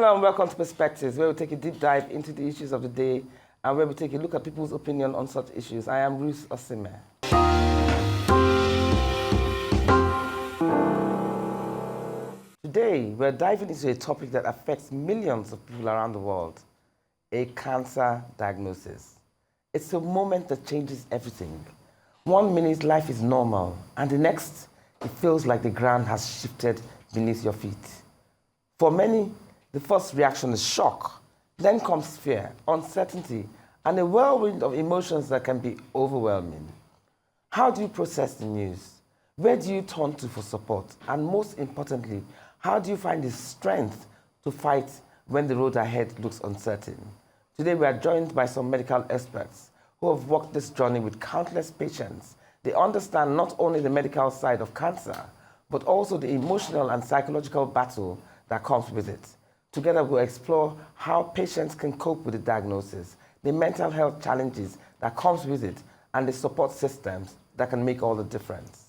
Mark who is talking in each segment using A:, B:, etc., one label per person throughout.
A: Hello and welcome to Perspectives, where we take a deep dive into the issues of the day and where we take a look at people's opinion on such issues. I am Ruth Osime. Today, we're diving into a topic that affects millions of people around the world, a cancer diagnosis. It's a moment that changes everything. 1 minute, life is normal, and the next, it feels like the ground has shifted beneath your feet. For many, the first reaction is shock. Then comes fear, uncertainty, and a whirlwind of emotions that can be overwhelming. How do you process the news? Where do you turn to for support? And most importantly, how do you find the strength to fight when the road ahead looks uncertain? Today, we are joined by some medical experts who have walked this journey with countless patients. They understand not only the medical side of cancer, but also the emotional and psychological battle that comes with it. Together, we'll explore how patients can cope with the diagnosis, the mental health challenges that comes with it, and the support systems that can make all the difference.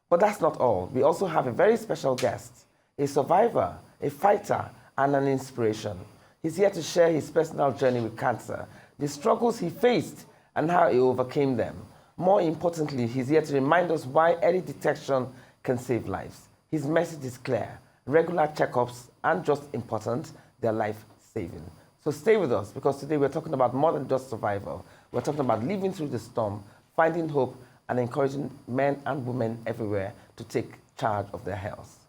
A: But that's not all. We also have a very special guest, a survivor, a fighter, and an inspiration. He's here to share his personal journey with cancer, the struggles he faced, and how he overcame them. More importantly, he's here to remind us why early detection can save lives. His message is clear. Regular checkups aren't just important, they're life-saving. So stay with us, because today we're talking about more than just survival. We're talking about living through the storm, finding hope, and encouraging men and women everywhere to take charge of their health.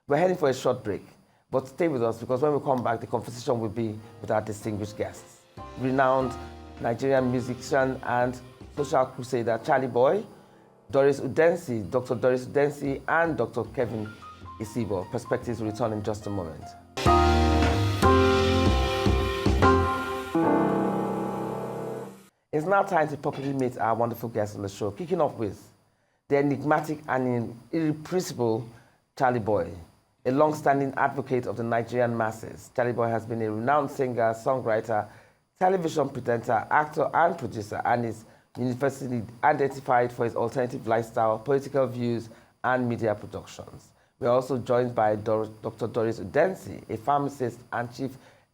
A: We're heading for a short break, but stay with us, because when we come back, the conversation will be with our distinguished guests. Renowned Nigerian musician and social crusader Charly Boy, Doris Udensi, Dr. Doris Udensi, and Dr. Kelvin Isibor. Perspectives will return in just a moment. It's now time to properly meet our wonderful guests on the show, kicking off with the enigmatic and irrepressible Charly Boy, a long-standing advocate of the Nigerian masses. Charly Boy has been a renowned singer, songwriter, television presenter, actor, and producer, and is universally identified for his alternative lifestyle, political views, and media productions. We are also joined by Dr. Doris Udensi, a pharmacist and chief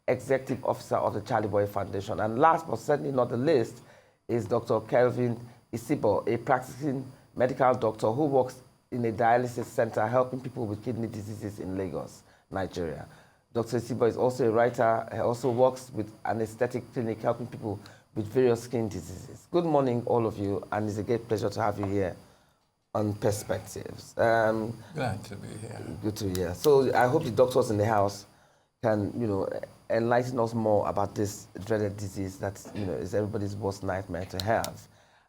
A: executive officer of the Charly Boy Foundation. And last but certainly not the least is Dr. Kelvin Isibor, a practicing medical doctor who works in a dialysis center helping people with kidney diseases in Lagos, Nigeria. Dr. Isibor is also a writer. He also works with an aesthetic clinic helping people with various skin diseases. Good morning, all of you, and it's a great pleasure to have you here on Perspectives.
B: Glad to be here.
A: Good to hear. So I hope the doctors in the house can, enlighten us more about this dreaded disease that, is everybody's worst nightmare to have.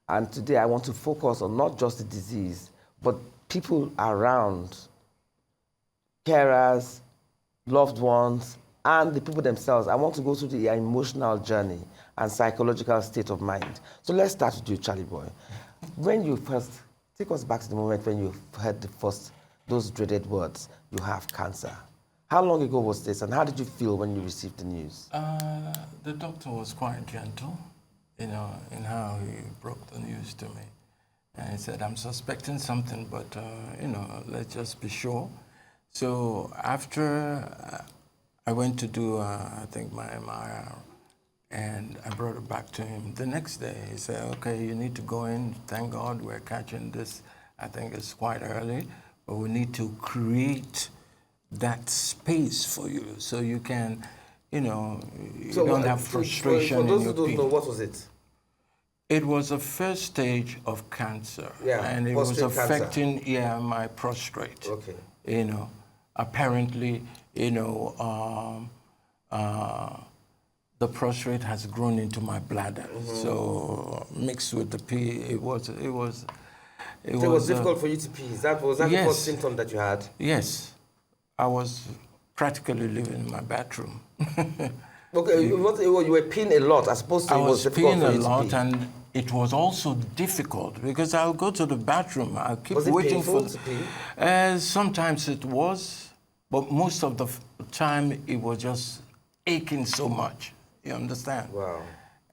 A: And today I want to focus on not just the disease, but people around, carers, loved ones, and the people themselves. I want to go through the emotional journey and psychological state of mind. So let's start with you, Charly Boy. When you first, take us back to the moment when you heard those dreaded words, you have cancer. How long ago was this, and how did you feel when you received the news?
B: The doctor was quite gentle, in how he broke the news to me. And he said, I'm suspecting something, but, let's just be sure. So after I went to do, I think, my MRI, and I brought it back to him. The next day, he said, okay, you need to go in. Thank God we're catching this. I think it's quite early, but we need to create that space for you so you can, you don't have frustration in your
A: For those who don't know, what was it?
B: It was a first stage of cancer.
A: Yeah,
B: and it was affecting,
A: cancer.
B: My prostate.
A: Okay.
B: Apparently, the prostate has grown into my bladder. Mm-hmm. So mixed with the pee, it was
A: difficult for you to pee. Was that
B: yes,
A: the first symptom that you had?
B: Yes. I was practically living in my bathroom.
A: Okay, you were peeing a lot as opposed to
B: I
A: it was difficult for you to pee.
B: I was peeing a lot, and it was also difficult because I'll go to the bathroom. I'll keep waiting for
A: to pee?
B: Sometimes it was, but most of the time it was just aching so much. You understand?
A: Wow.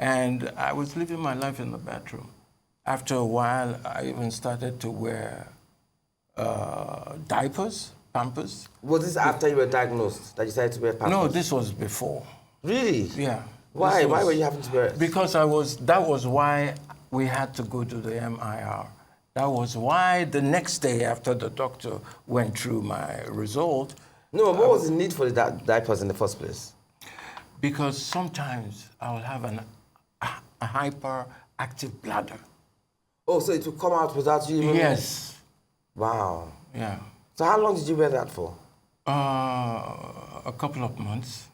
B: And I was living my life in the bathroom. After a while, I even started to wear diapers. Pampers.
A: Was this after you were diagnosed that you decided to wear Pampers?
B: No, this was before.
A: Really?
B: Yeah.
A: Why? Why were you having to wear it?
B: Because that was why we had to go to the MIR. That was why the next day after the doctor went through my result.
A: No, what was the need for the diapers in the first place?
B: Because sometimes I will have a hyperactive bladder.
A: Oh, so it will come out without you even...
B: Yes.
A: Wow.
B: Yeah.
A: So how long did you wear that for?
B: A couple of months.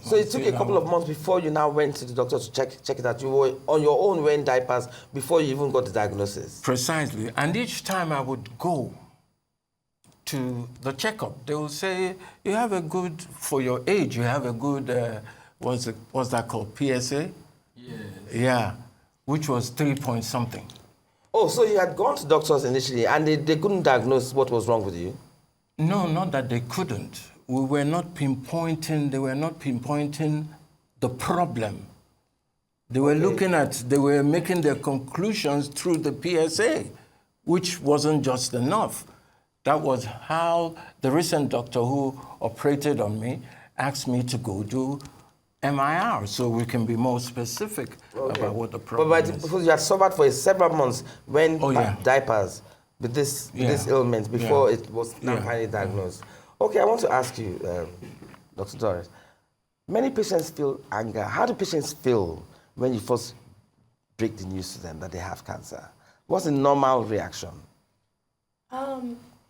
A: So it took a couple of months before you now went to the doctor to check it out. You were on your own wearing diapers before you even got the diagnosis.
B: Precisely. And each time I would go to the checkup, they will say, you have a good, for your age, you have a good, what's that called, PSA?
C: Yes.
B: Yeah, which was 3 point something.
A: Oh, so you had gone to doctors initially and they couldn't diagnose what was wrong with you?
B: No, not that they couldn't. They were not pinpointing the problem. They were they were making their conclusions through the PSA, which wasn't just enough. That was how the recent doctor who operated on me asked me to go do MIR, so we can be more specific about what the problem is.
A: Because you had suffered for several months when diapers with this ailment before it was now finally diagnosed. Okay, I want to ask you, Dr. Doris, many patients feel anger. How do patients feel when you first break the news to them that they have cancer? What's the normal reaction?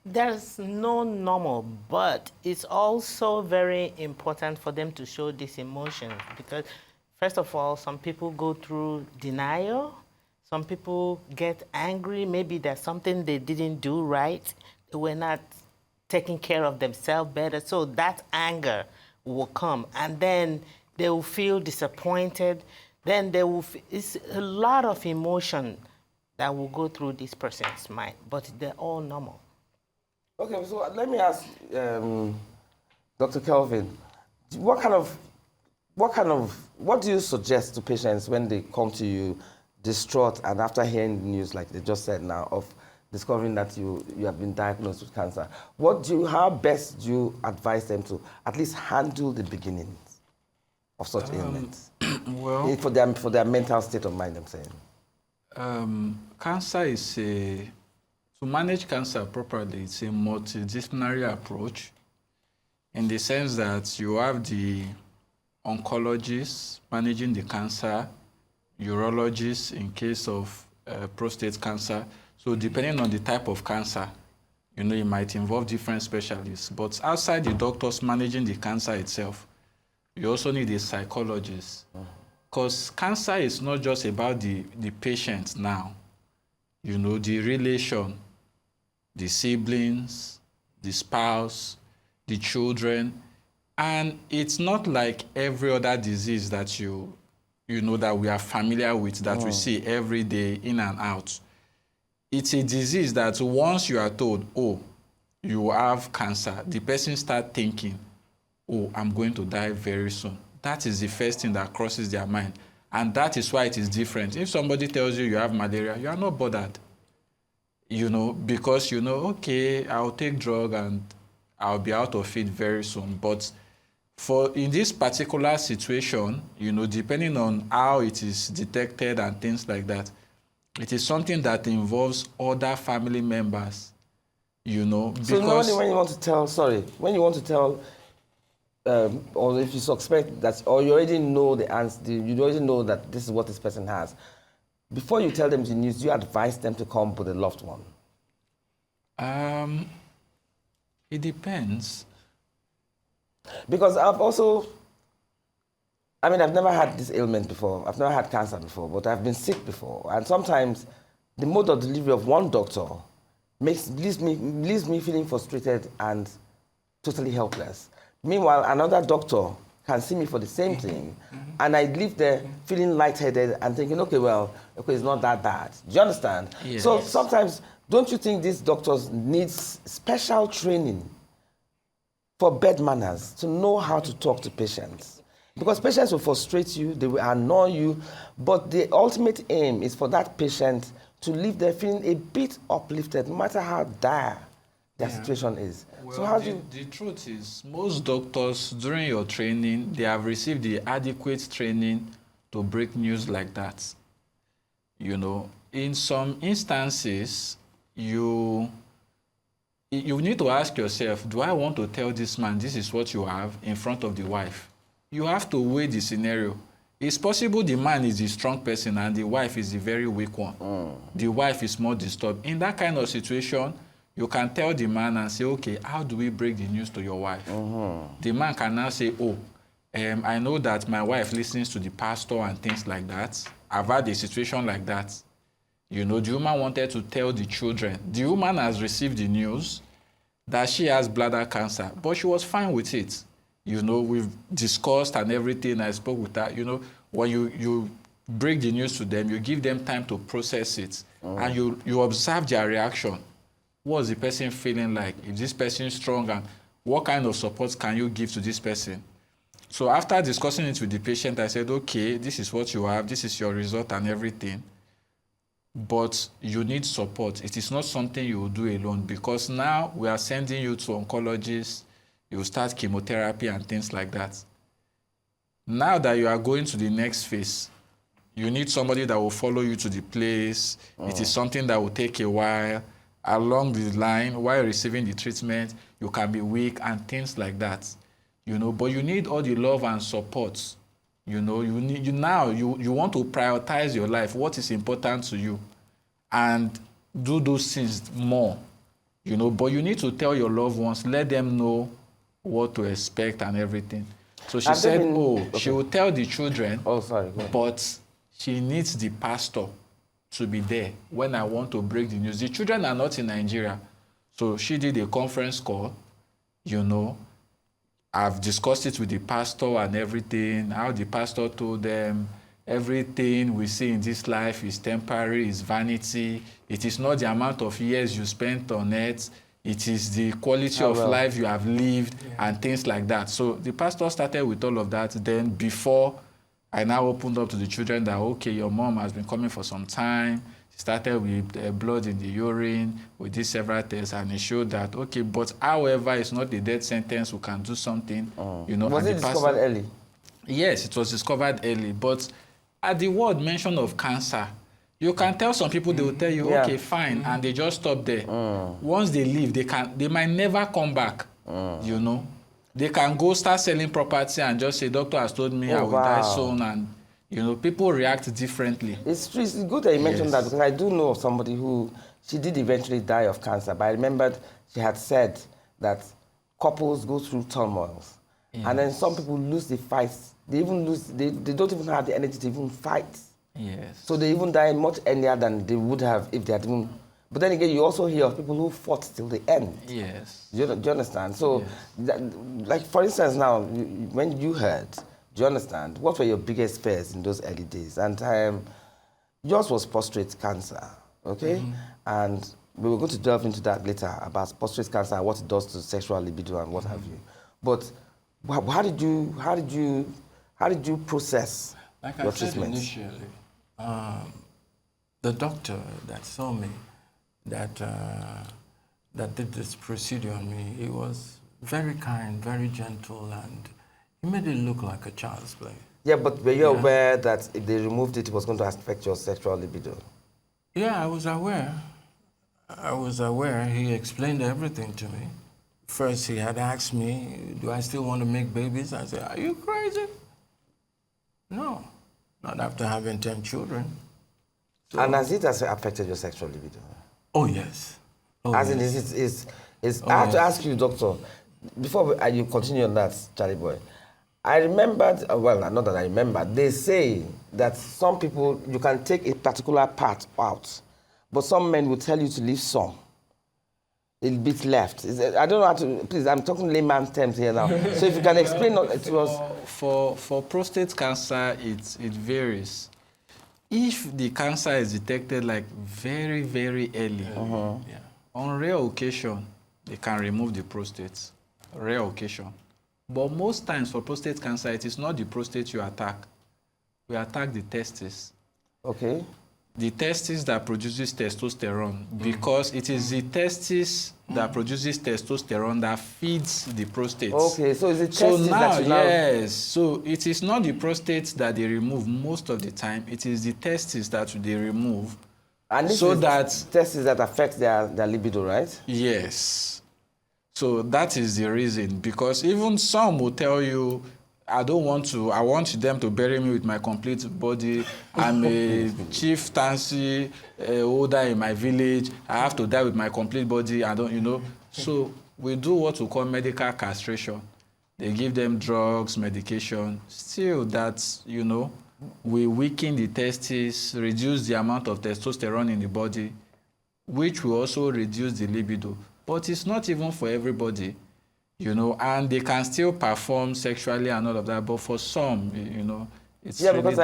D: There's no normal, but it's also very important for them to show this emotion because, first of all, some people go through denial. Some people get angry. Maybe there's something they didn't do right. They were not taking care of themselves better. So that anger will come, and then they will feel disappointed. Then they will. It's a lot of emotion that will go through this person's mind, but they're all normal.
A: Okay, so let me ask Dr. Kelvin, what do you suggest to patients when they come to you distraught and after hearing the news, like they just said now, of discovering that you have been diagnosed with cancer? How best do you advise them to at least handle the beginnings of such ailments?
C: Well,
A: for their mental state of mind, I'm saying.
C: Cancer is to manage cancer properly, it's a multidisciplinary approach in the sense that you have the oncologist managing the cancer, urologist in case of prostate cancer. So depending on the type of cancer, it might involve different specialists. But outside the doctors managing the cancer itself, you also need a psychologist. Because cancer is not just about the patient now. The relation, the siblings, the spouse, the children. And it's not like every other disease that that we are familiar with, that we see every day in and out. It's a disease that once you are told, oh, you have cancer, the person starts thinking, oh, I'm going to die very soon. That is the first thing that crosses their mind. And that is why it is different. If somebody tells you you have malaria, you are not bothered. Because okay, I'll take drug and I'll be out of it very soon. But in this particular situation, depending on how it is detected and things like that, it is something that involves other family members, because...
A: So normally when you want to tell, or if you suspect that, or you already know the answer, you already know that this is what this person has, before you tell them the news, do you advise them to come with a loved one?
C: It depends.
A: Because I've never had this ailment before. I've never had cancer before, but I've been sick before. And sometimes the mode of delivery of one doctor leaves me feeling frustrated and totally helpless. Meanwhile, another doctor can see me for the same thing, and I leave there feeling lightheaded and thinking, okay, it's not that bad. Do you understand?
C: Yes.
A: So sometimes, don't you think these doctors need special training for bed manners, to know how to talk to patients? Because patients will frustrate you, they will annoy you, but the ultimate aim is for that patient to leave there feeling a bit uplifted, no matter how dire their situation is.
C: Well,
A: So how do you...
C: the truth is, most doctors during your training, they have received the adequate training to break news like that. You know, in some instances, you need to ask yourself, do I want to tell this man this is what you have in front of the wife? You have to weigh the scenario. It's possible the man is the strong person and the wife is the very weak one. The wife is more disturbed. In that kind of situation, you can tell the man and say, okay, how do we break the news to your wife? The man can now say, oh, I know that my wife listens to the pastor and things like that. I've had a situation like that. You know, the woman wanted to tell the children. The woman has received the news that she has bladder cancer, but she was fine with it. You know, we've discussed and everything. I spoke with her. You know, when you break the news to them, you give them time to process it, and you observe their reaction. What's the person feeling like? If this person is strong, and what kind of support can you give to this person? So after discussing it with the patient, I said, okay, this is what you have, this is your result and everything. But you need support. It is not something you will do alone, because now we are sending you to oncologists, you start chemotherapy and things like that. Now that you are going to the next phase, you need somebody that will follow you to the place. It is something that will take a while. Along the line, while receiving the treatment, you can be weak and things like that. You know, but you need all the love and support. You know, you want to prioritize your life, what is important to you, and do those things more. You know, but you need to tell your loved ones, let them know what to expect and everything. So she said, she will tell the children, but she needs the pastor to be there when I want to break the news. The children are not in Nigeria. So she did a conference call, you know. I've discussed it with the pastor and everything, how the pastor told them, everything we see in this life is temporary, is vanity. It is not the amount of years you spent on earth. It is the quality of life you have lived and things like that. So the pastor started with all of that. Then before I now opened up to the children that, okay, your mom has been coming for some time. She started with blood in the urine. We did several tests, and it showed that, okay, but however, it's not the death sentence. We can do something. You know,
A: was it discovered early?
C: Yes, it was discovered early. But at the word mention of cancer, you can tell some people, they will tell you, okay, fine, and they just stop there. Once they leave, they might never come back, you know. They can go start selling property and just say, doctor has told me I will die soon, and, you know, people react differently.
A: It's true. It's good that you mentioned that, because I do know of somebody who, she did eventually die of cancer, but I remembered she had said that couples go through turmoils, and then some people lose the fights. They even lose, they don't even have the energy to even fight. So they even die much earlier than they would have if they had even... But then again, you also hear of people who fought till the end. Do you understand? So, like, for instance, now, when you heard, do you understand, what were your biggest fears in those early days? And yours was prostate cancer, okay? And we were going to delve into that later, about prostate cancer and what it does to sexual libido and what have you. But how did you process your treatment?
B: Like I said initially, the doctor that saw me, that did this procedure on me, he was very kind, very gentle, and he made it look like a child's play.
A: Yeah, but were you aware that if they removed it, it was going to affect your sexual libido?
B: Yeah, I was aware. He explained everything to me. First, he had asked me, do I still want to make babies? I said, are you crazy? No, not after having 10 children. So,
A: and has it affected your sexual libido?
B: Oh, yes.
A: I have to ask you, doctor, before you continue on that, Charly Boy, I remembered, well, not that I remember, they say that some people, you can take a particular part out, but some men will tell you to leave some. A bit left. I don't know how to, please, I'm talking layman terms here now. So if you can explain to us.
C: For prostate cancer, it varies. If the cancer is detected like very, very early, on rare occasion, they can remove the prostate. Rare occasion. But most times for prostate cancer, it is not the prostate you attack. We attack the testes.
A: Okay.
C: the testis that produces testosterone, because it is the testis that produces testosterone that feeds the prostate.
A: Okay, so is it
C: So
A: testis
C: now,
A: that you now...
C: yes, so it is not the prostate that they remove most of the time, it is the testis that they remove.
A: And this
C: so
A: is
C: that
A: testis that affect their libido, right?
C: Yes. So that is the reason, because even some will tell you, I want them to bury me with my complete body. I'm a chieftaincy holder in my village. I have to die with my complete body. I don't, you know. So we do what we call medical castration. They give them drugs, medication. Still, that's, you know, we weaken the testes, reduce the amount of testosterone in the body, which will also reduce the libido. But it's not even for everybody. You know, and they can still perform sexually and all of that, but for some, you know, it's
A: yeah,
C: really
A: because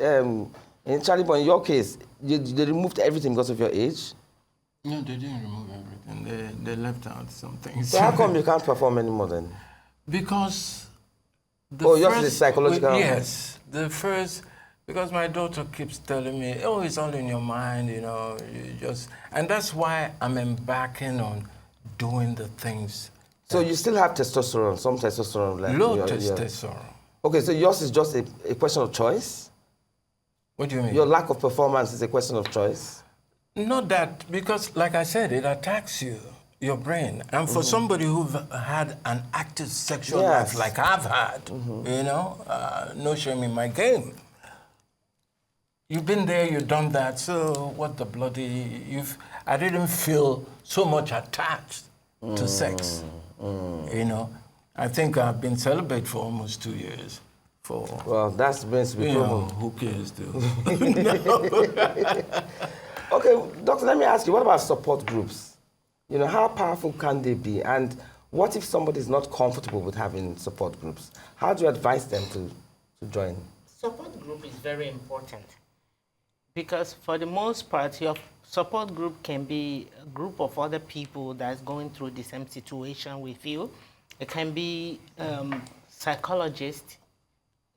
C: down.
A: In Charly Boy, in your case, they removed everything because of your age.
B: No, they didn't remove everything. They left out some things.
A: So how come you can't perform anymore then?
B: Because
A: yours is psychological.
B: Yes, because my daughter keeps telling me, "Oh, it's all in your mind," you know. And that's why I'm embarking on doing the things.
A: So you still have testosterone, some testosterone left?
B: Low testosterone.
A: Okay, so yours is just a question of choice?
B: What do you mean?
A: Your lack of performance is a question of choice?
B: Not that, because like I said, it attacks your brain. And for somebody who've had an active sexual life like I've had, you know, no shame in my game. You've been there, you've done that, so what the bloody, I didn't feel so much attached to sex, you know. I think I've been celibate for almost 2 years.
A: Well, that's meant to be proven.
B: Who cares, dude?
A: Okay, doctor, let me ask you, what about support groups? You know, how powerful can they be? And what if somebody is not comfortable with having support groups? How do you advise them to join?
D: Support group is very important because for the most part, your support group can be a group of other people that's going through the same situation with you. It can be psychologists,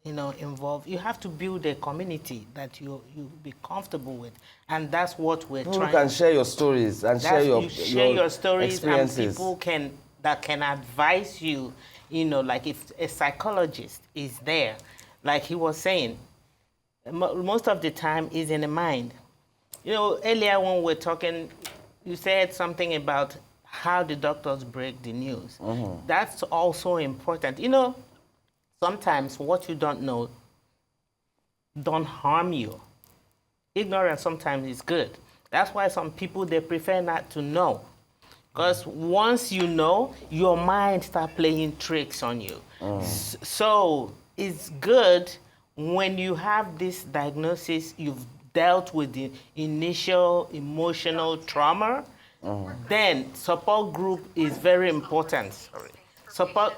D: you know, involved. You have to build a community that you'll be comfortable with, and that's what we're trying.
A: You can share your stories and share your
D: stories,
A: experiences.
D: and people that can advise you. You know, like if a psychologist is there, like he was saying, most of the time is in the mind. You know, earlier when we were talking, you said something about how the doctors break the news. That's also important. You know, sometimes what you don't know don't harm you. Ignorance sometimes is good. That's why some people, they prefer not to know. Because once you know, your mind starts playing tricks on you. So it's good when you have this diagnosis, you've dealt with the initial emotional trauma, then support group is very important. Sorry. Support...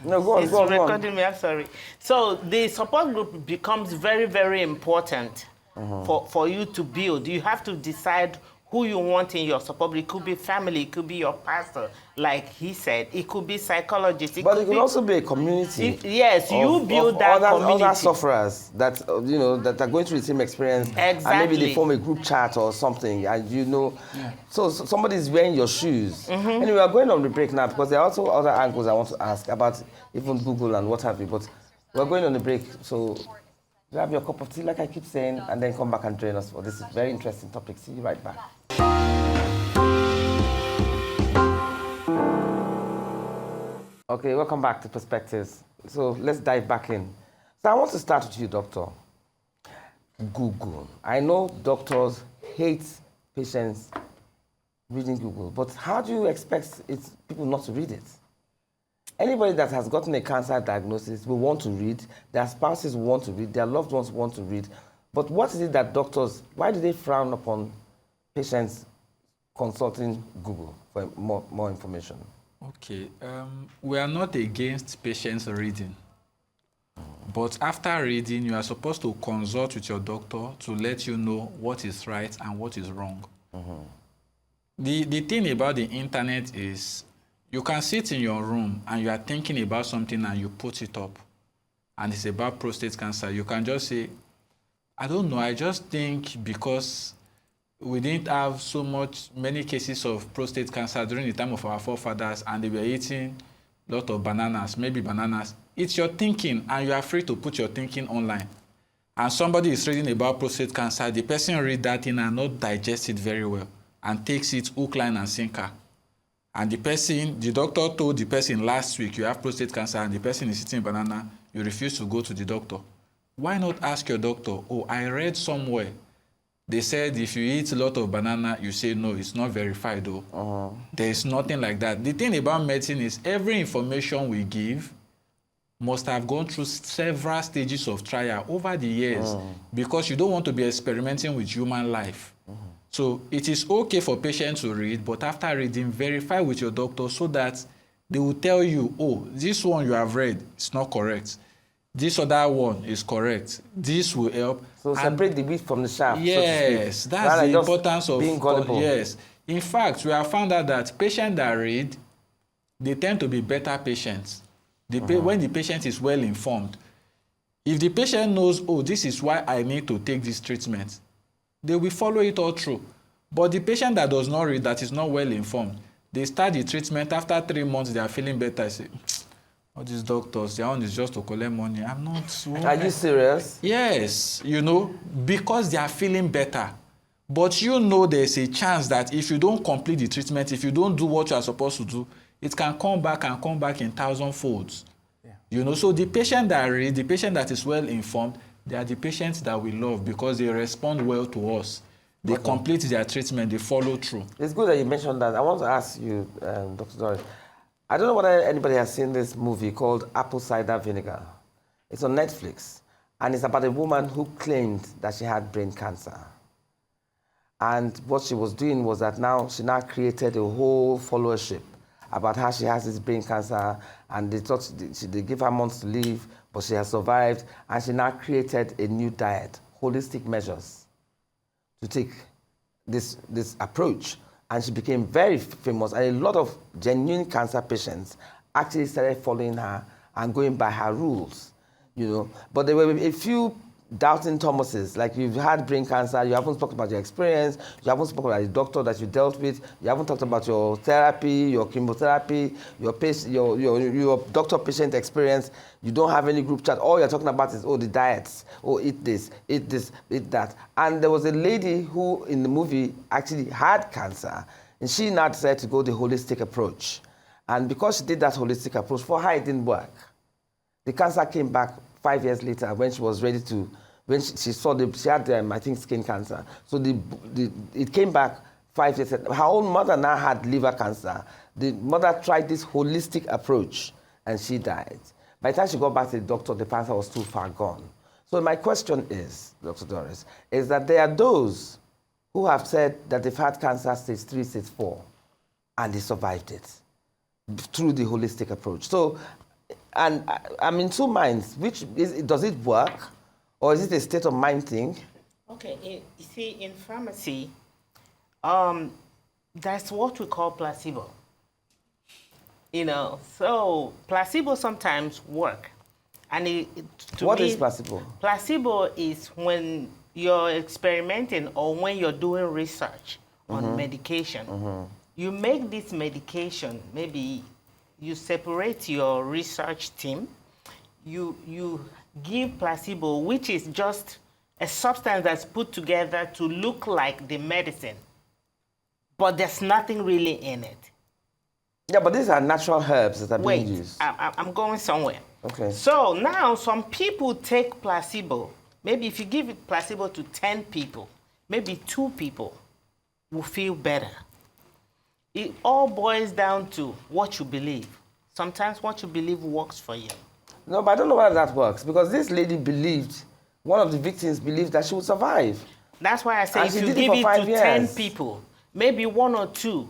A: No, go on,
D: it's
A: go on,
D: recording me, I'm sorry. So the support group becomes very, very important for you to build. You have to decide who you want in your support group. It could be family, it could be your pastor, like he said. It could be psychologists.
A: But it could also be a community.
D: Yes, you build that community.
A: Other sufferers that, you know, that are going through the same experience.
D: Exactly.
A: And maybe they form a group chat or something, and you know. So somebody is wearing your shoes. Anyway, we are going on the break now because there are also other angles I want to ask about even Google and what have you. But we're going on the break, so grab your cup of tea, like I keep saying, and then come back and join us for this very interesting topic. See you right back. Okay, welcome back to Perspectives. So let's dive back in. So I want to start with you, doctor. Google. I know doctors hate patients reading Google, but how do you expect people not to read it? Anybody that has gotten a cancer diagnosis will want to read, their spouses want to read, their loved ones want to read. But what is it that doctors, why do they frown upon patients consulting Google for more information?
C: Okay, we are not against patients reading. But after reading, you are supposed to consult with your doctor to let you know what is right and what is wrong. The thing about the internet is you can sit in your room and you are thinking about something and you put it up and it's about prostate cancer. You can just say, I don't know. I just think because we didn't have many cases of prostate cancer during the time of our forefathers, and they were eating a lot of bananas, maybe bananas. It's your thinking, and you are free to put your thinking online. And somebody is reading about prostate cancer, the person read that thing and not digest it very well, and takes it hook, line, and sinker. And the doctor told the person last week, you have prostate cancer, and the person is eating banana, you refuse to go to the doctor. Why not ask your doctor, oh, I read somewhere, they said if you eat a lot of banana, you say no, it's not verified though. There is nothing like that. The thing about medicine is every information we give must have gone through several stages of trial over the years, because you don't want to be experimenting with human life. So it is okay for patients to read, but after reading, verify with your doctor so that they will tell you, oh, this one you have read is not correct. This other one is correct. This will help.
A: So separate the wheat from the chaff.
C: Yes,
A: so
C: that's the importance of
A: being gullible.
C: Yes. In fact, we have found out that patients that read, they tend to be better patients. When the patient is well informed. If the patient knows, oh, this is why I need to take this treatment, they will follow it all through. But the patient that does not read, that is not well informed, they start the treatment, after 3 months, they are feeling better. I say, all these doctors, their own is just to collect money. I'm not.
A: Are you serious?
C: Yes, because they are feeling better. But there's a chance that if you don't complete the treatment, if you don't do what you are supposed to do, it can come back in 1,000 folds. Yeah. So the patient that read, the patient that is well informed, they are the patients that we love because they respond well to us. They complete their treatment, they follow through. It's
A: good that you mentioned that. I want to ask you, Dr. Doris, I don't know whether anybody has seen this movie called Apple Cider Vinegar. It's on Netflix, and it's about a woman who claimed that she had brain cancer. And what she was doing was that she now created a whole followership about how she has this brain cancer, and they thought they give her months to live, but she has survived, and she now created a new diet, holistic measures, to take this approach. And she became very famous, and a lot of genuine cancer patients actually started following her and going by her rules, But there were a few doubting Thomases, like you've had brain cancer, you haven't talked about your experience, you haven't spoken about the doctor that you dealt with, you haven't talked about your therapy, your chemotherapy, your doctor-patient experience, you don't have any group chat. All you're talking about is, the diets, eat this, eat that. And there was a lady who, in the movie, actually had cancer, and she now decided to go the holistic approach. And because she did that holistic approach, for her it didn't work. The cancer came back 5 years later when she was ready to, when she saw she had, I think, skin cancer. So it came back 5 years later. Her own mother now had liver cancer. The mother tried this holistic approach, and she died. By the time she got back to the doctor, the cancer was too far gone. So my question is, Dr. Doris, is that there are those who have said that they've had cancer stage 3, stage 4, and they survived it through the holistic approach. So, and I'm in two minds. Does it work, or is it a state of mind thing?
D: Okay, you see, in pharmacy, that's what we call placebo. So placebo sometimes work. And
A: what is placebo?
D: Placebo is when you're experimenting or when you're doing research on medication. You make this medication, maybe you separate your research team, you give placebo, which is just a substance that's put together to look like the medicine, but there's nothing really in it.
A: Yeah, but these are natural herbs that are being used.
D: I'm going somewhere.
A: Okay.
D: So now some people take placebo. Maybe if you give it placebo to 10 people, maybe 2 people will feel better. It all boils down to what you believe. Sometimes what you believe works for you.
A: No, but I don't know whether that works, because this lady believed, one of the victims believed that she would survive.
D: That's why I say if you give it to 10 people, maybe 1 or 2.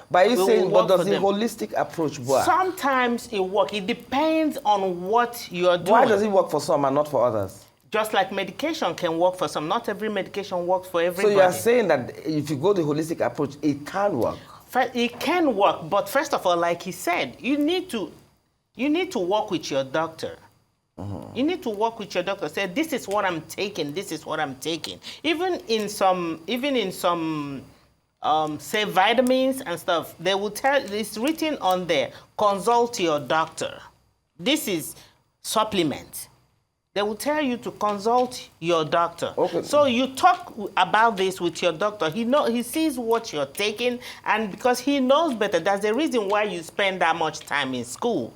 A: But you saying, but does the holistic approach work?
D: Sometimes it works. It depends on what you're doing.
A: Why does it work for some and not for others?
D: Just like medication can work for some. Not every medication works for everybody.
A: So you are saying that if you go the holistic approach, it can work?
D: It can work, but first of all, like he said, you need to work with your doctor You need to work with your doctor. Say, this is what I'm taking. This is what I'm taking. Even in some, say vitamins and stuff, they will tell. It's written on there. Consult your doctor. This is supplement. They will tell you to consult your doctor.
A: Okay.
D: So you talk about this with your doctor. He sees what you're taking, and because he knows better, that's the reason why you spend that much time in school.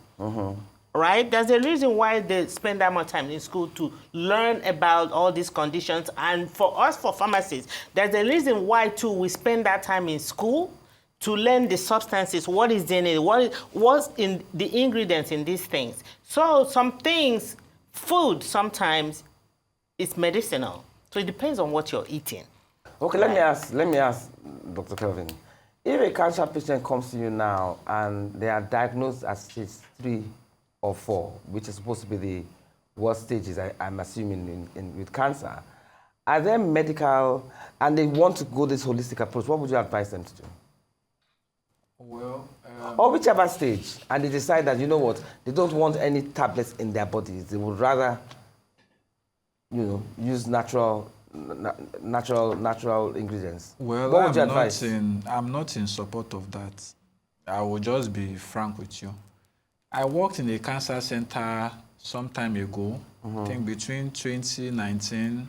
D: Right? There's a reason why they spend that much time in school to learn about all these conditions. And for us, for pharmacists, there's a reason why, too, we spend that time in school to learn the substances, what is in it, what's in the ingredients in these things. So some things, food sometimes is medicinal. So it depends on what you're eating.
A: Okay, let me ask Dr. Kelvin. If a cancer patient comes to you now and they are diagnosed as stage 3 or 4, which is supposed to be the worst stages, I'm assuming, with cancer, are there medical, and they want to go this holistic approach, what would you advise them to do?
C: Well,
A: Or whichever stage, and they decide that, you know what, they don't want any tablets in their bodies. They would rather, use natural ingredients.
C: well,
A: What would you advise?
C: I'm not in support of that. I will just be frank with you. I worked in a cancer center some time ago, I think between 2019,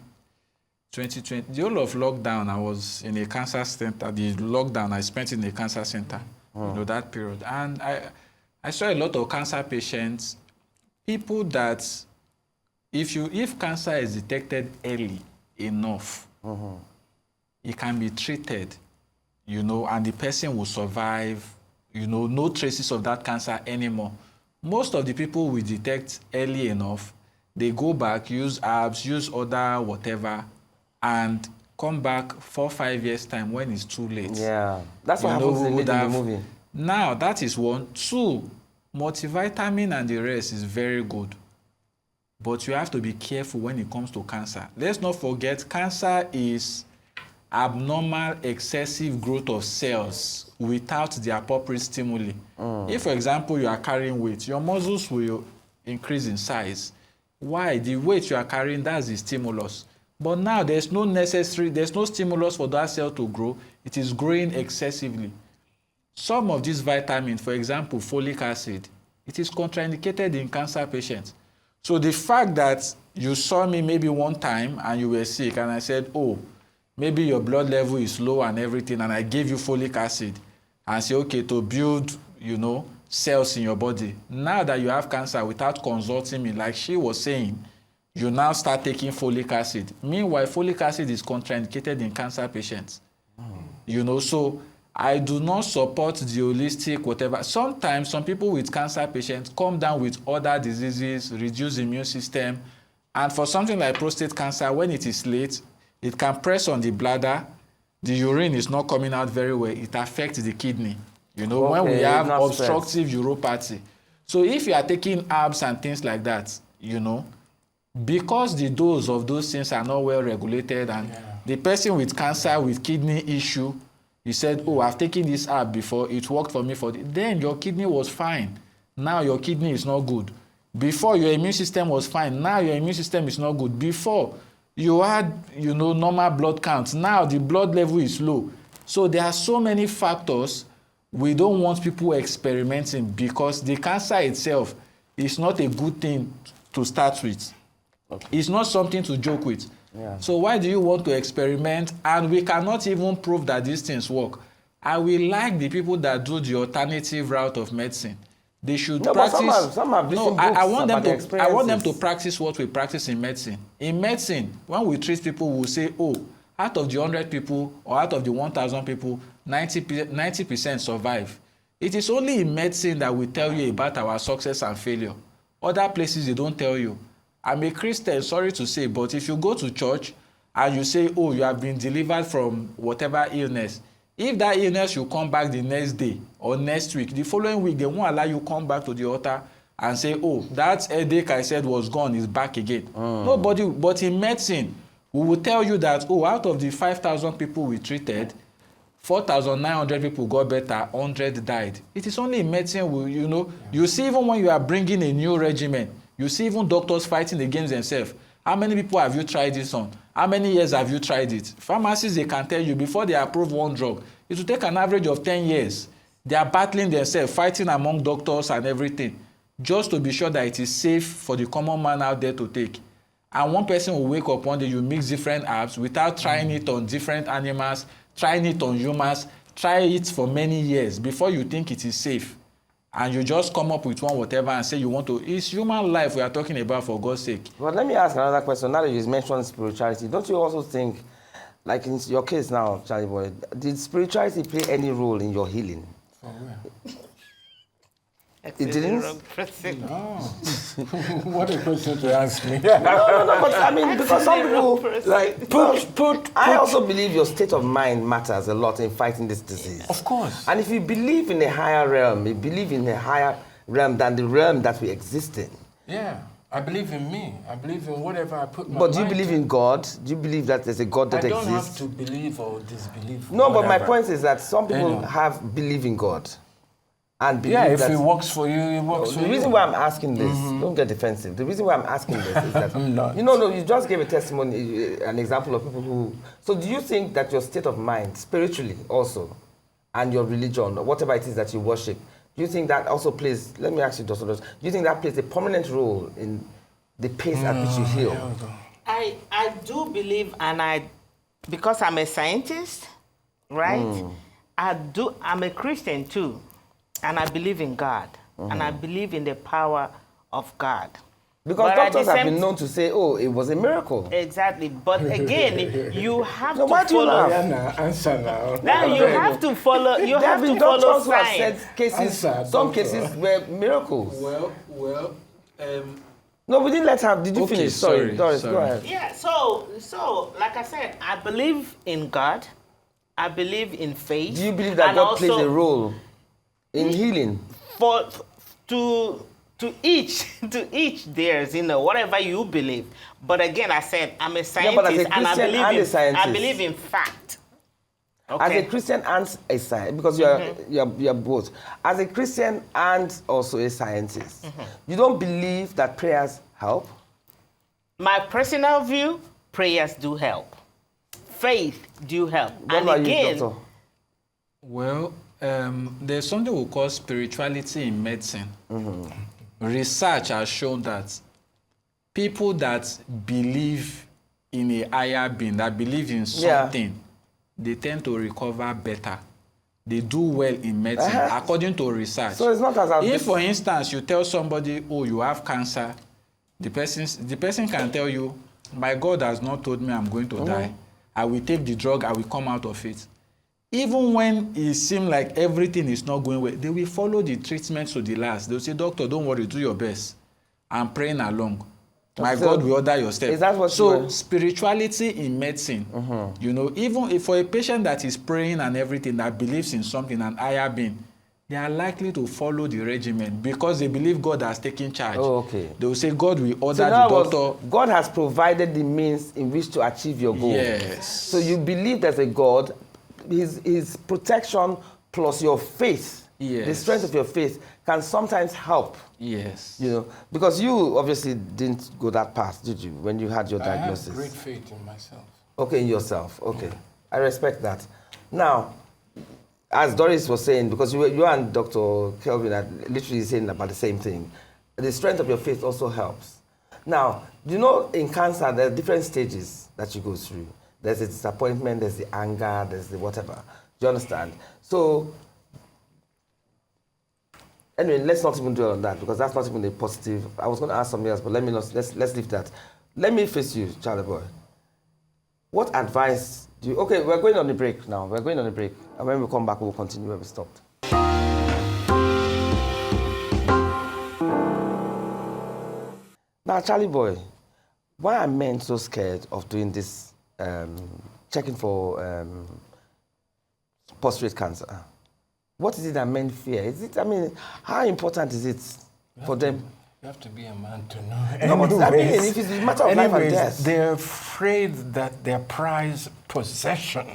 C: 2020. The whole of lockdown, I was in a cancer center. The lockdown, I spent in a cancer center, that period. And I saw a lot of cancer patients, people that if cancer is detected early enough, it can be treated, and the person will survive, no traces of that cancer anymore. Most of the people we detect early enough, they go back, use herbs, use other whatever, and come back 4 or 5 years' time when it's too late.
A: Yeah, that's what happens in the movie.
C: Now, that is 1. 2, multivitamin and the rest is very good. But you have to be careful when it comes to cancer. Let's not forget, cancer is abnormal, excessive growth of cells without the appropriate stimuli. If, for example, you are carrying weight, your muscles will increase in size. Why? The weight you are carrying, that's the stimulus. But now there's no stimulus for that cell to grow. It is growing excessively. Some of these vitamins, for example, folic acid, it is contraindicated in cancer patients. So the fact that you saw me maybe one time and you were sick and I said, oh, maybe your blood level is low and everything, and I gave you folic acid and say, okay, to build, cells in your body. Now that you have cancer, without consulting me, like she was saying, you now start taking folic acid. Meanwhile, folic acid is contraindicated in cancer patients. So I do not support the holistic whatever. Sometimes some people with cancer patients come down with other diseases, reduced immune system, and for something like prostate cancer, when it is late, it can press on the bladder. The urine is not coming out very well. It affects the kidney. When we have obstructive uropathy. So if you are taking herbs and things like that, because the dose of those things are not well regulated, and the person with cancer, with kidney issue, he said, oh, I've taken this herb before, it worked for me then your kidney was fine. Now your kidney is not good. Before, your immune system was fine. Now your immune system is not good. Before, you had, normal blood counts. Now the blood level is low. So there are so many factors. We don't want people experimenting, because the cancer itself is not a good thing to start with. Okay. It's not something to joke with. Yeah. So why do you want to experiment? And we cannot even prove that these things work. I will like the people that do the alternative route of medicine. They should practice. I want them to practice what we practice in medicine. In medicine, when we treat people, we will say, oh, out of the 100 people or out of the 1,000 people, 90% survive. It is only in medicine that we tell you about our success and failure. Other places, they don't tell you. I'm a Christian, sorry to say, but if you go to church and you say, oh, you have been delivered from whatever illness, if that illness will come back the next day or next week, the following week, they won't allow you come back to the altar and say, oh, that headache I said was gone is back again. Nobody, but in medicine, we will tell you that, oh, out of the 5,000 people we treated, 4,900 people got better, 100 died. It is only in medicine, you see, even when you are bringing a new regimen, You see even doctors fighting against themselves. How many people have you tried this on? How many years have you tried it? Pharmacists, they can tell you before they approve one drug, it will take an average of 10 years. They are battling themselves, fighting among doctors and everything, just to be sure that it is safe for the common man out there to take. And one person will wake up one day, you mix different herbs without trying it on different animals, trying it on humans, try it for many years before you think it is safe. And you just come up with one whatever and say you want to. It's human life we are talking about, for God's sake.
A: But let me ask another question. Now that you mentioned spirituality, don't you also think, like in your case now, Charly Boy, did spirituality play any role in your healing?
B: For real.
A: It didn't?
B: No. What a question to ask me.
A: No, but I mean, because some people, like, I also believe your state of mind matters a lot in fighting this disease.
B: Of course.
A: And if you believe in a higher realm, you believe in a higher realm than the realm that we exist in.
B: Yeah, I believe in me. I believe in whatever I put my
A: But do you
B: mind
A: believe
B: to.
A: in God? Do you believe that there's a God that
B: I don't
A: exists?
B: have to believe or disbelieve.
A: No, but my
B: whatever.
A: point is that some people
B: know.
A: have believe in God. And believe
B: Yeah, if
A: that
B: it works for you, it works for you.
A: the reason why I'm asking this, don't get defensive. The reason why I'm asking this is that
B: I'm not.
A: you just gave a testimony, an example of people who. So, do you think that your state of mind, spiritually also, and your religion, or whatever it is that you worship, do you think that also plays? Let me ask you, Dr. Doris, do you think that plays a prominent role in the pace at which you heal?
D: I do believe, and because I'm a scientist, right? I'm a Christian too, and I believe in God, and I believe in the power of God.
A: Because
D: But at the
A: doctors have
D: same
A: been known to say, oh, it was a miracle.
D: Exactly, but again, you have
A: No,
D: to
A: why do you
D: follow.
A: laugh?
B: Answer now.
D: Now you have to follow. You
A: There
D: have
A: have been
D: to follow
A: doctors who have
D: science.
A: said cases,
B: Answer,
A: some
B: doctor.
A: cases were miracles.
C: Well,
A: No, we didn't let her. Did you
C: Okay,
A: finish?
C: sorry,
A: Doris,
C: sorry.
A: go ahead.
D: Yeah. So like I said, I believe in God. I believe in faith.
A: Do you believe that
D: and
A: God plays
D: also
A: a role in healing?
D: To each theirs, whatever you believe. But again, I said I'm a scientist,
A: but as a
D: and I
A: Christian
D: believe
A: and a
D: in
A: scientist.
D: I believe in fact.
A: As
D: Okay.
A: a Christian and a scientist, because you're both. As a Christian and also a scientist, you don't believe that prayers help?
D: My personal view, prayers do help. Faith do help.
A: What about you, doctor?
C: well, there's something we call spirituality in medicine. Research has shown that people that believe in a higher being, that believe in something, they tend to recover better. They do well in medicine, according to research.
A: So it's not as
C: If, for instance, you tell somebody, oh, you have cancer, the person can tell you, my God has not told me I'm going to die. I will take the drug, I will come out of it. Even when it seems like everything is not going well, they will follow the treatment to the last. They'll say, doctor, don't worry, do your best. I'm praying along. My God will order your steps.
A: Is that what
C: so spirituality in medicine, even if for a patient that is praying and everything, that believes in something, an higher being, they are likely to follow the regimen because they believe God has taken charge.
A: Oh, okay.
C: They will say God will order
A: So
C: the
A: in other words,
C: doctor.
A: God has provided the means in which to achieve your goal.
C: Yes.
A: So you believe there's a God, his protection plus your faith, the strength of your faith can sometimes help.
C: Yes.
A: Because you obviously didn't go that path, did you, when you had your diagnosis?
B: I have great faith in myself.
A: Okay, in yourself. Okay. I respect that. Now, as Doris was saying, because you and Dr. Kelvin are literally saying about the same thing, the strength of your faith also helps. Now, in cancer, there are different stages that you go through. There's the disappointment, there's the anger, there's the whatever. Do you understand? So, anyway, let's not even dwell on that because that's not even a positive. I was going to ask something else, but let's leave that. Let me face you, Charly Boy. What advice do you... Okay, we're going on a break now. We're going on a break. And when we come back, we'll continue where we stopped. Now, Charly Boy, why are men so scared of doing this, checking for prostate cancer? What is it that men fear? How important is it for them?
B: You have to be a man to know.
A: No, but if it's a matter of life and death.
B: They're afraid that their prized possession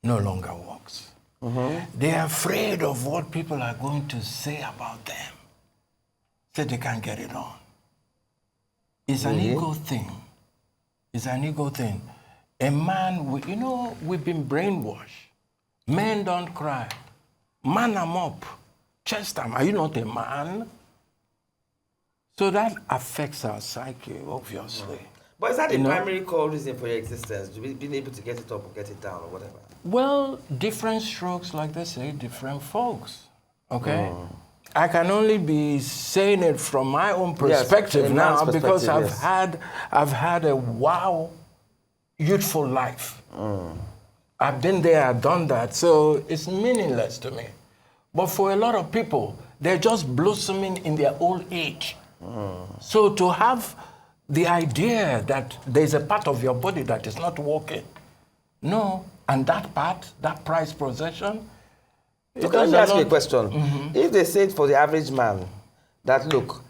B: no longer works. They're afraid of what people are going to say about them. said they can't get it on. It's an ego thing. It's an ego thing. A man, we've been brainwashed. Men don't cry. Man them up. Chest them. Are you not a man? So that affects our psyche, obviously.
A: But is that the primary core reason for your existence? Being able to get it up or get it down or whatever?
B: Well, different strokes, like they say, different folks. Okay? I can only be saying it from my own perspective now because I've had a wow youthful life. I've been there, I've done that, so it's meaningless to me. But for a lot of people, they're just blossoming in their old age. So to have the idea that there's a part of your body that is not working, no, and that part, that prized possession.
A: So let me ask you a question. If they say for the average man that, look,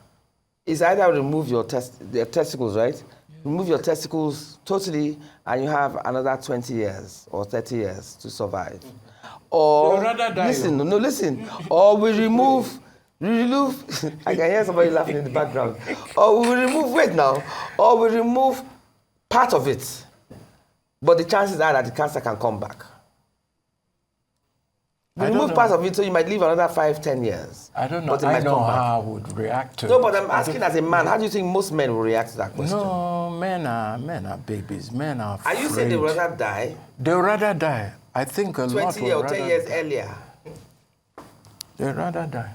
A: it's either remove your testicles, right? Remove your testicles totally and you have another 20 years or 30 years to survive. Or, listen, or we remove, I can hear somebody laughing in the background. Or we remove, or we remove part of it. But the chances are that the cancer can come back. Remove part of it so you might live another 5-10 years.
B: I don't know. I know how I would react to it.
A: No, but I'm asking as a man, how do you think most men will react to that question?
B: No, men are babies. Men are afraid.
A: Are you saying they would rather die?
B: They would rather die. I think a lot
A: 20 or 10 years earlier.
B: They'd rather die.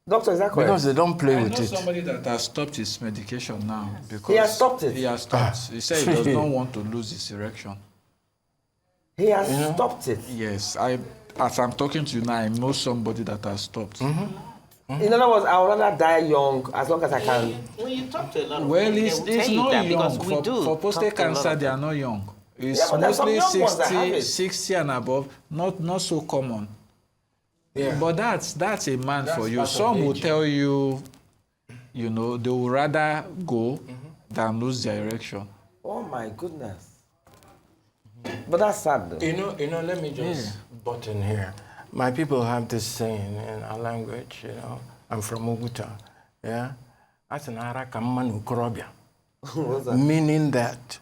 A: Doctor, is that correct?
B: Because they don't play with it.
C: I know somebody that has stopped his medication now. Because
A: he has stopped it?
C: He has stopped. He said he does not want to lose his erection.
A: He has stopped it?
C: Yes. As I'm talking to you now, I know somebody that has stopped.
A: In other words, I would rather die young as long as I can.
D: When you talk to a lot of
C: well,
D: people,
C: it's not young. For prostate cancer, they are not young. It's mostly 60 and above, not so common. Yeah. But that's a man for you. Some will tell you, they will rather go than lose their erection.
A: Oh my goodness. But that's sad though.
B: Let me just butt in here. My people have this saying in our language, I'm from Oguta. Yeah? Meaning that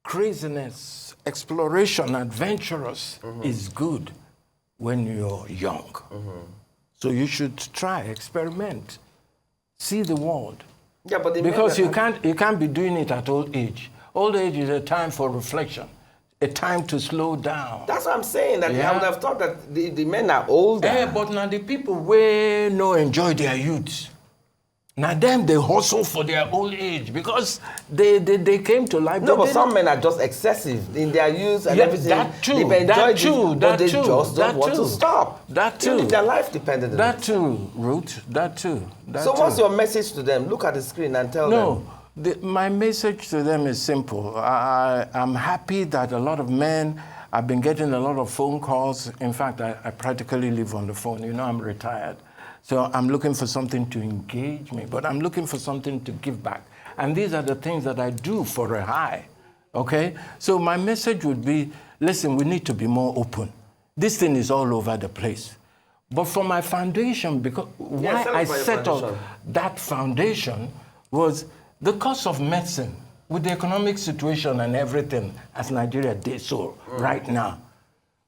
B: craziness, exploration, adventurous is good when you're young. So you should try, experiment, see the world.
A: Yeah, but
B: because you can't be doing it at old age. Old age is a time for reflection, a time to slow down.
A: That's what I'm saying. That I would have thought that the men are older.
B: Yeah, but now the people will no enjoy their youth. Now them they hustle for their old age because they came to life.
A: No, but some men are just excessive in their youth and everything.
B: That too.
A: They've enjoyed but they just don't want to stop.
B: That too.
A: Their life depended on
B: that too, Ruth. That too.
A: So what's your message to them? Look at the screen and tell them.
B: My message to them is simple. I'm happy that a lot of men, I've been getting a lot of phone calls. In fact, I practically live on the phone. I'm retired. So I'm looking for something to engage me, but I'm looking for something to give back. And these are the things that I do for a high, okay? So my message would be, listen, we need to be more open. This thing is all over the place. But for my foundation, because why I set up that foundation was the cost of medicine with the economic situation and everything as Nigeria did so right now.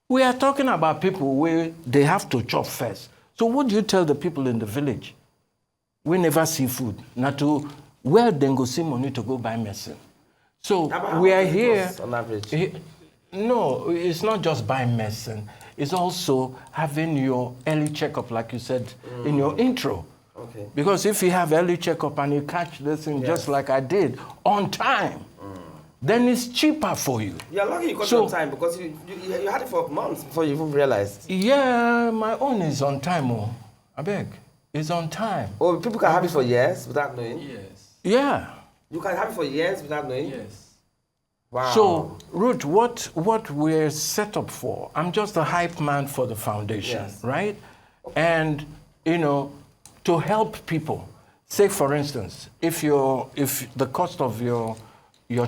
B: We are talking about people where they have to chop first. So what do you tell the people in the village? We never see food. Not to where they go see money to go buy medicine. So we are here.
A: On average?
B: No, it's not just buying medicine. It's also having your early checkup, like you said in your intro.
A: Okay.
B: Because if you have early checkup and you catch this thing just like I did, on time, then it's cheaper for you.
A: You're lucky you got it on time because you had it for months before you even realized.
B: Yeah, my own is on time. I beg. It's on time.
A: Oh, people can have it for years without knowing?
C: Yes.
B: Yeah.
A: You can have it for years without knowing?
C: Yes.
A: Wow.
B: So, Ruth, what we're set up for, I'm just a hype man for the foundation, right? And, to help people. Say, for instance, if the cost of your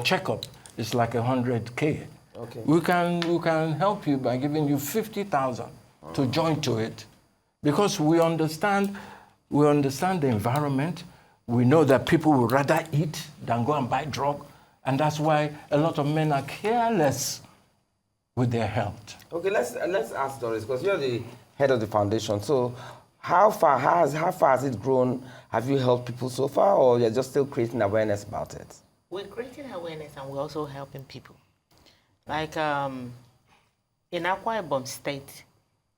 B: checkup is like 100K, we can help you by giving you 50,000 to join to it, because we understand We understand the environment. We know that people would rather eat than go and buy drug. And that's why a lot of men are careless with their health.
A: Okay, let's ask Doris, because you're the head of the foundation. So how far has it grown? Have you helped people so far, or you're just still creating awareness about it?
D: We're creating awareness and we're also helping people. Like in Akwa Ibom State,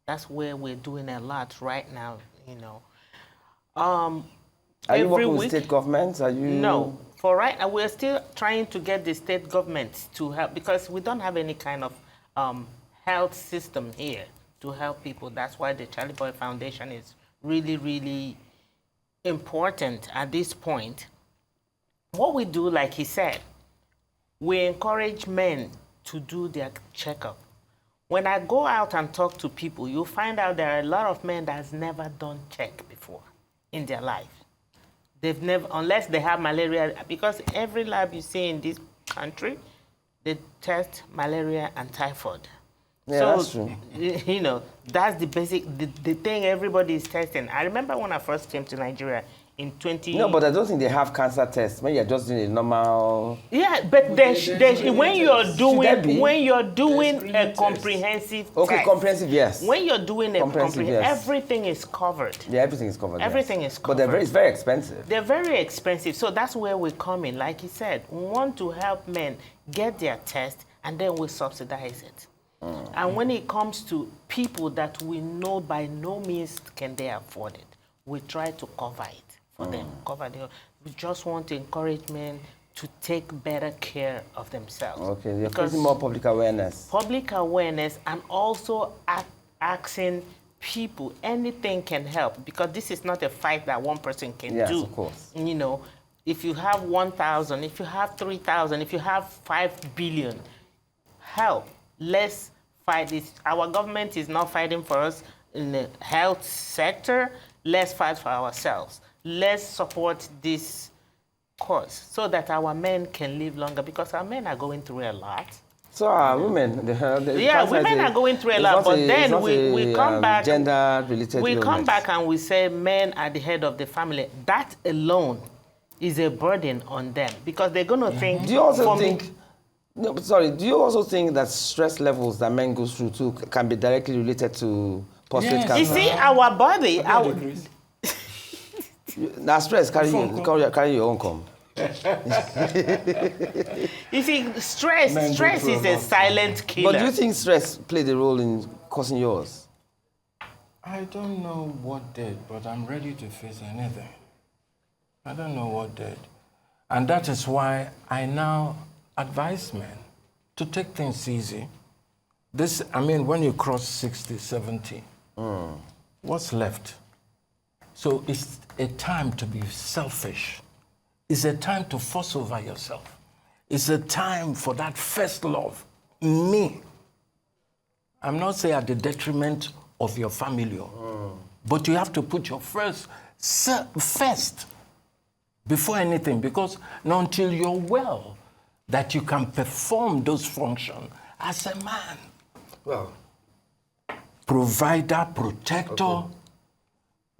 D: that's where we're doing a lot right now, you know.
A: Are you working with state governments? Are you?
D: No. For right now, we're still trying to get the state governments to help because we don't have any kind of health system here to help people. That's why the Charly Boy Foundation is really, really important at this point. What we do, like he said, we encourage men to do their checkup. When I go out and talk to people, you'll find out there are a lot of men that has never done check before in their life. They've never, unless they have malaria, because every lab you see in this country, they test malaria and typhoid.
A: Yeah,
D: so,
A: that's true.
D: You know, that's the basic, the thing everybody is testing. I remember when I first came to Nigeria in 20...
A: No, but I don't think they have cancer tests. Maybe you're just doing a normal...
D: Yeah, but when you're doing a comprehensive
A: Okay,
D: test,
A: comprehensive, yes.
D: when you're doing a comprehensive,
A: yes.
D: everything is covered.
A: Yeah, everything is covered.
D: Everything
A: yes.
D: is covered.
A: But it's very expensive.
D: They're very expensive, so that's where we come in. Like he said, we want to help men get their test, and then we subsidize it. And when it comes to people that we know by no means can they afford it, we try to cover it for them. We just want to encourage men to take better care of themselves.
A: Okay, you're creating more public awareness.
D: Public awareness, and also asking people, anything can help, because this is not a fight that one person can do.
A: Yes, of course.
D: You know, if you have 1,000, if you have 3,000, if you have 5 billion, help. Let's fight this. Our government is not fighting for us in the health sector. Let's fight for ourselves. Let's support this cause so that our men can live longer, because our men are going through a lot.
A: So women,
D: women are going through a lot, but then we come back.
A: Gender-related
D: we
A: illness.
D: come back and we say men are the head of the family. That alone is a burden on them, because they're going to think.
A: Do you also think? No, sorry. Do you also think that stress levels that men go through too can be directly related to prostate cancer?
D: You see, our body.
A: Now stress carry your own come.
D: You see, stress is a silent killer.
A: But do you think stress played a role in causing yours?
B: I don't know what did, but I'm ready to face anything. I don't know what did. And that is why I now advise men to take things easy. When you cross 60, 70, what's left? So it's a time to be selfish. It's a time to fuss over yourself. It's a time for that first love, me. I'm not saying at the detriment of your family, but you have to put your first before anything, because not until you're well that you can perform those functions as a man.
A: Well,
B: provider, protector.
A: Okay.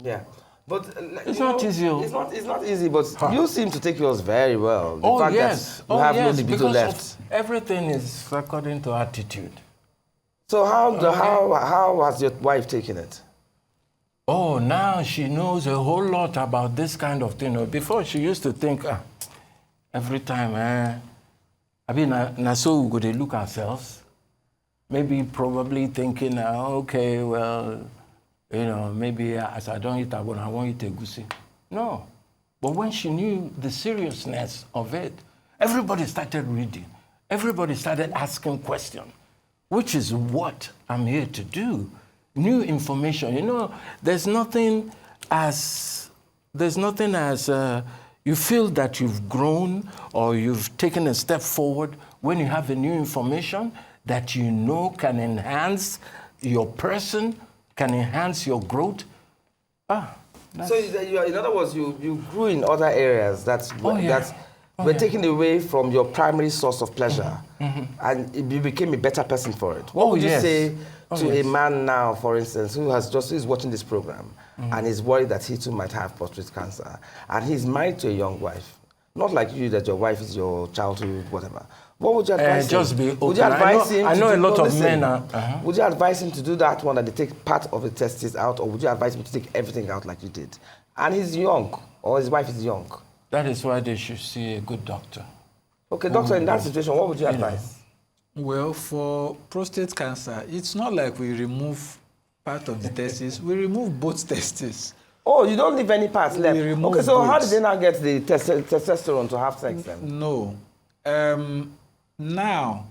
A: Yeah. But
B: it's not easy.
A: It's not easy, but you seem to take yours very well. The fact
B: yes.
A: That you have no libido left.
B: Everything is according to attitude.
A: So how has your wife taken it?
B: Oh, now she knows a whole lot about this kind of thing. Before she used to think, every time, so we go to look ourselves. Maybe probably thinking, okay, well, maybe as I don't eat abon, I won't eat egusi. No. But when she knew the seriousness of it, everybody started reading. Everybody started asking questions, which is what I'm here to do. New information. There's nothing as you feel that you've grown or you've taken a step forward when you have a new information that can enhance your person, can enhance your growth.
A: So in other words, you grew in other areas. That's We're taking away from your primary source of pleasure, and you became a better person for it. What would you say to a man now, for instance, who is watching this program, and is worried that he too might have prostate cancer, and he's married to a young wife, not like you, that your wife is your childhood, whatever. What would you advise him?
B: Just be open.
A: Would you advise him?
B: I know a lot of
A: listen,
B: men are.
A: Would you advise him to do that one, that they take part of the testes out, or would you advise him to take everything out like you did? And he's young, or his wife is young.
B: That is why they should see a good doctor.
A: Okay, doctor, in that situation, what would you advise?
C: Well, for prostate cancer, it's not like we remove part of the testes. We remove both testes.
A: Oh, you don't leave any parts left. Okay, so
C: both.
A: how did they now get the testosterone to have sex then?
C: No. Now,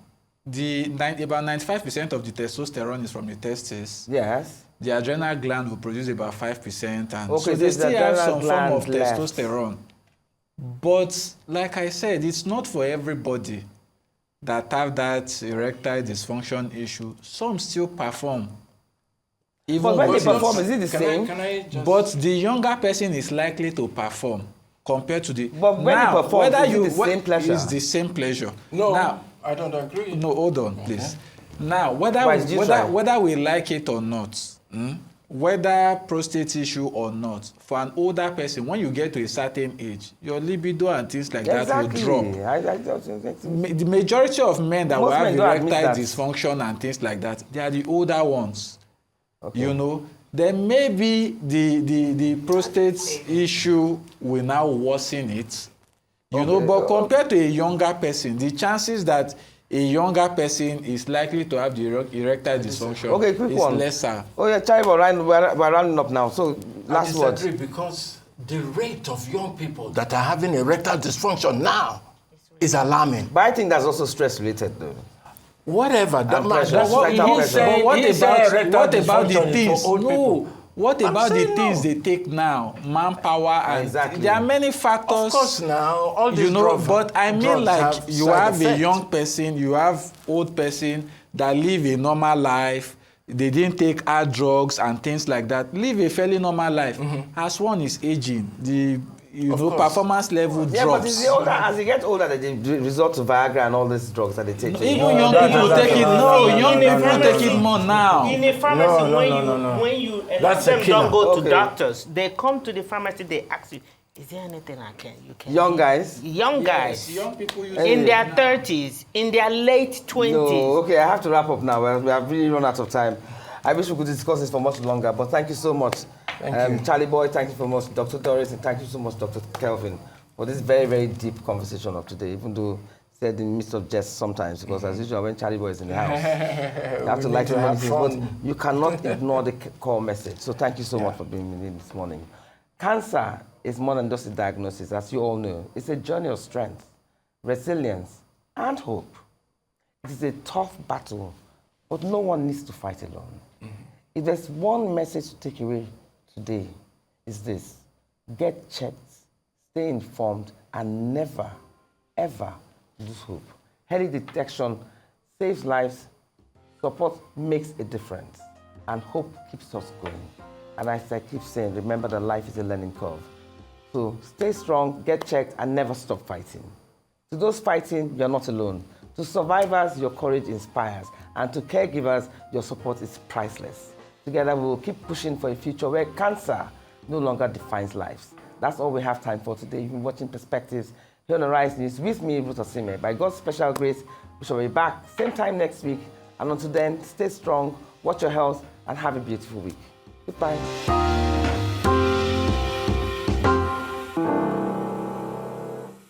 C: about 95% of the testosterone is from the testes.
A: Yes.
C: The adrenal gland will produce about 5%, and
A: Okay,
C: so they still have some form of
A: left.
C: testosterone. But like I said, it's not for everybody that have that erectile dysfunction issue. Some still perform.
A: But when they perform, is it the same?
B: Can I just...
C: But the younger person is likely to perform compared to the...
A: But when you perform, is it the same pleasure?
C: It's the same pleasure.
B: No,
C: now,
B: I don't agree.
C: No, hold on, please. Now, whether we like it or not, whether prostate issue or not, for an older person, when you get to a certain age, your libido and things like that will drop. The majority of men that will have erectile dysfunction and things like that, they are the older ones. Okay. You know, then maybe the prostate issue will now worsen it. You know, but compared to a younger person, the chances that a younger person is likely to have the erectile dysfunction is lesser.
A: Oh yeah, Charly Boy, we're rounding up now. So last word.
B: I disagree because the rate of young people that are having erectile dysfunction now is alarming.
A: But I think that's also stress related though.
B: Whatever.
A: What about
C: the things? No. What about the things they take now? Manpower and there are many factors.
B: Of course now, all these
C: but I mean like you have a young person, you have old person that live a normal life. They didn't take hard drugs and things like that. Live a fairly normal life. As one is aging, the performance level drops.
A: But as they get older, they resort to Viagra and all these drugs that they take.
C: Even young people take it. No, young people take it more now.
D: In a pharmacy, when you don't go to doctors, they come to the pharmacy, they ask you, is there anything you can
A: Young guys?
D: Young guys.
C: Young people use
D: in their 30s, in their late 20s.
A: No, okay, I have to wrap up now. We have really run out of time. I wish we could discuss this for much longer, but thank you so much.
B: Thank you.
A: Charly Boy, thank you so much, Dr. Doris, and thank you so much, Dr. Kelvin, for this very, very deep conversation of today, even though said in the midst of jest sometimes, because as usual, when Charly Boy is in the house, you have to like so many things, but you cannot ignore the core message. So thank you so much for being with me this morning. Cancer is more than just a diagnosis, as you all know. It's a journey of strength, resilience, and hope. It is a tough battle, but no one needs to fight alone. If there's one message to take away today, is this: get checked, stay informed, and never, ever lose hope. Early detection saves lives, support makes a difference, and hope keeps us going. And as I keep saying, remember that life is a learning curve. So stay strong, get checked, and never stop fighting. To those fighting, you're not alone. To survivors, your courage inspires. And to caregivers, your support is priceless. Together, we will keep pushing for a future where cancer no longer defines lives. That's all we have time for today. You've been watching Perspectives here on the Rise News with me, Ruth Osime. By God's special grace, we shall be back same time next week. And until then, stay strong, watch your health, and have a beautiful week. Goodbye.